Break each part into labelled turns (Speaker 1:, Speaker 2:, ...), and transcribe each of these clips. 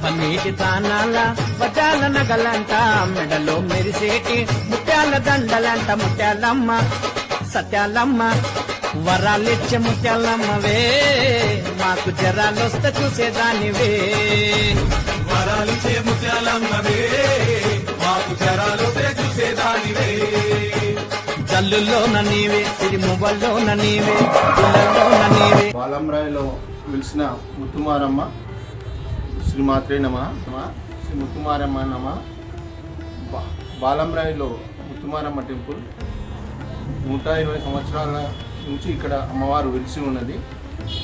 Speaker 1: పన్నీటి తానాల వజాల నగలంట, మెడలో మెరిసేటి ముత్యాల దండలంట. ముత్యాలమ్మ సత్యాలమ్మ వరాలిచ్చే ముత్యాలమ్మవే, మాకు జరాలొస్తే చూసేదానివే.
Speaker 2: వరాలిచ్చే ముత్యాలమ్మవే, మాకు జరాలొస్తే చూసేదానివే.
Speaker 1: జల్లులోన నీవే, సిరిమువ్వల్లోన నీవే, పుల్లల్లోన నీవే.
Speaker 3: బాలంరాయిలో వెలిసిన ముత్తుమారమ్మ శ్రీమాత్రే నమః. శ్రీ ముత్తుమారమ్మ నమః. బాలంరాయిలో ముత్తుమారమ్మ టెంపుల్ 120 సంవత్సరాల నుంచి ఇక్కడ అమ్మవారు వెలిసి ఉన్నది.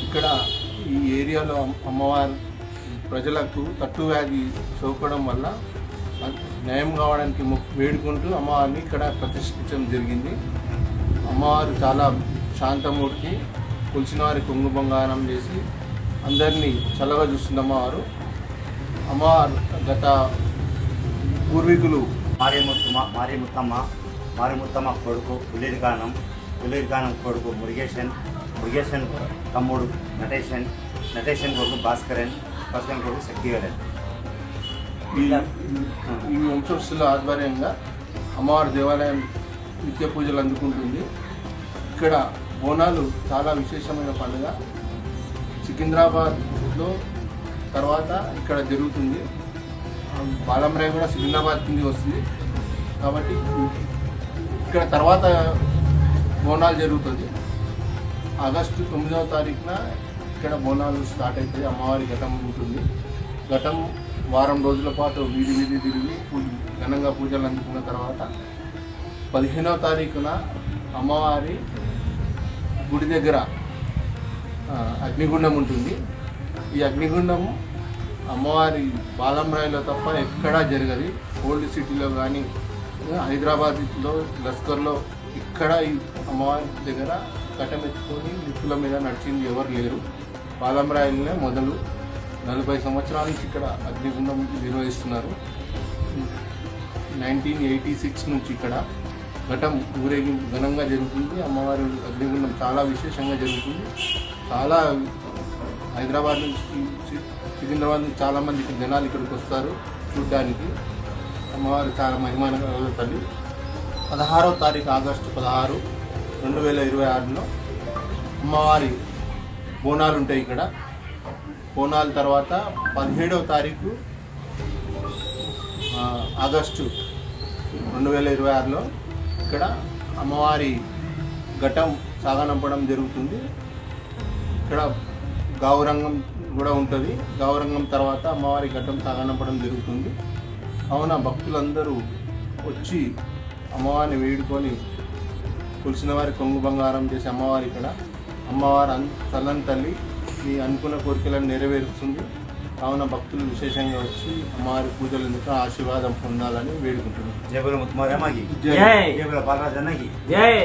Speaker 3: ఇక్కడ ఈ ఏరియాలో అమ్మవారు ప్రజలకు తట్టు వ్యాధి సోకడం వల్ల న్యాయం కావడానికి వేడుకుంటూ అమ్మవారిని ఇక్కడ ప్రతిష్ఠించడం జరిగింది. అమ్మవారు చాలా శాంతమూర్తి, కొలిచిన వారి కొంగు బంగారం చేసి అందరినీ చల్లగా చూస్తుంది అమ్మవారు. అమ్మవారు గత పూర్వీకులు
Speaker 4: మారిముత్తమ్మ కొడుకు పులిరికానం కొడుకు మురుగేశన్ తమ్ముడు నటేషన్ కొడుకు భాస్కరన్ కొడుకు శక్తివేలన్.
Speaker 3: ఈ వంశస్థుల ఆధ్వర్యంగా అమ్మవారి దేవాలయం నిత్య పూజలు అందుకుంటుంది. ఇక్కడ బోనాలు చాలా విశేషమైన పండుగ. సికింద్రాబాద్లో తర్వాత ఇక్కడ జరుగుతుంది. బాలంరాయి కూడా సికింద్రాబాద్ కింద వస్తుంది కాబట్టి ఇక్కడ తర్వాత బోనాలు జరుగుతుంది. ఆగస్టు 9వ తారీఖున ఇక్కడ బోనాలు స్టార్ట్ అవుతాయి. అమ్మవారి ఘటం ఉంటుంది. ఘటం వారం రోజుల పాటు వీధి తిరిగి ఘనంగా పూజలు అందుకున్న తర్వాత 15వ తారీఖున అమ్మవారి గుడి దగ్గర అగ్నిగుండం ఉంటుంది. ఈ అగ్నిగుండం అమ్మవారి బాలంరాయిలో తప్ప ఎక్కడా జరగదు. ఓల్డ్ సిటీలో కానీ హైదరాబాద్లో లస్కర్లో ఇక్కడ ఈ అమ్మవారి దగ్గర ఘటం ఎత్తుకొని నిప్పుల మీద నడిచింది ఎవరు లేరు. బాలంరాయిలనే మొదలు 40 సంవత్సరాల నుంచి ఇక్కడ అగ్నిగుండం నిర్వహిస్తున్నారు. 1986 నుంచి ఇక్కడ ఘటం ఊరేగింపు ఘనంగా జరుగుతుంది. అమ్మవారి అగ్నిగుండం చాలా విశేషంగా జరుగుతుంది. చాలా హైదరాబాద్ నుంచి సికింద్రాబాద్ నుంచి చాలామంది జనాలు ఇక్కడికి వస్తారు చూడ్డానికి. అమ్మవారు చాలా మహిమాన తల్లి. 16వ తారీఖు ఆగస్టు 16, 2026లో అమ్మవారి బోనాలు ఉంటాయి ఇక్కడ. బోనాల తర్వాత 17వ తారీఖు ఆగస్టు 2026లో ఇక్కడ అమ్మవారి ఘటం సాగనంపడం జరుగుతుంది. ఇక్కడ గౌరంగం కూడా ఉంటుంది. గౌరంగం తర్వాత అమ్మవారి ఘటం సాగనంపడం జరుగుతుంది. కావున భక్తులందరూ వచ్చి అమ్మవారిని వేడుకొని కొలిసిన వారి కొంగు బంగారం చేసి అమ్మవారి ఇక్కడ అమ్మవారు చల్లని తల్లి మీ అనుకున్న కోరికలను నెరవేరుస్తుంది. కావున భక్తులు విశేషంగా వచ్చి అమ్మవారి పూజలు ఎందుకు ఆశీర్వాదం పొందాలని వేడుకుంటున్నారు.
Speaker 4: జై బోలో ముత్తుమారమ్మకి జై, జై బోలో బాలరాజన్నకి జై.